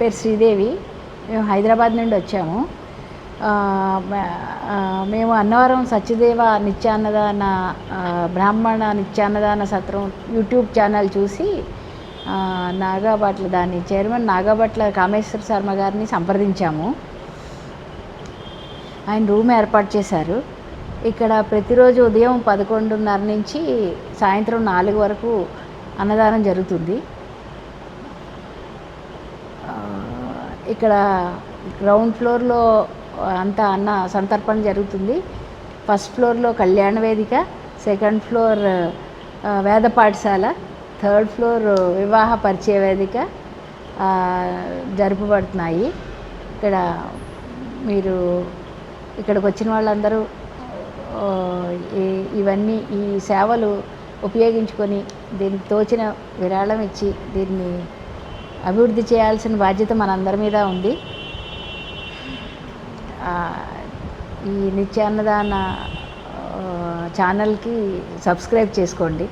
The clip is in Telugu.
పేరు శ్రీదేవి. మేము హైదరాబాద్ నుండి వచ్చాము. మేము అన్నవరం సత్యదేవ నిత్యాన్నదాన బ్రాహ్మణ నిత్యాన్నదాన సత్రం యూట్యూబ్ ఛానల్ చూసి నాగాభట్ల దాని చైర్మన్ నాగాభట్ల కామేశ్వర శర్మ గారిని సంప్రదించాము. ఆయన రూమ్ ఏర్పాటు చేశారు. ఇక్కడ ప్రతిరోజు ఉదయం 11:30 నుంచి సాయంత్రం 4 వరకు అన్నదానం జరుగుతుంది. ఇక్కడ గ్రౌండ్ ఫ్లోర్లో అంతా అన్న సంతర్పణ జరుగుతుంది. ఫస్ట్ ఫ్లోర్లో కళ్యాణ వేదిక, సెకండ్ ఫ్లోర్ వేద పాఠశాల, థర్డ్ ఫ్లోర్ వివాహ పరిచయ వేదిక జరుపబడుతున్నాయి. మీరు ఇక్కడికి వచ్చిన వాళ్ళందరూ ఇవన్నీ ఈ సేవలు ఉపయోగించుకొని దీనికి తోచిన విరాళం ఇచ్చి దీన్ని అభివృద్ధి చేయాల్సిన బాధ్యత మనందరి మీద ఉంది. ఈ నిత్యాన్నదాన ఛానల్కి సబ్స్క్రైబ్ చేసుకోండి.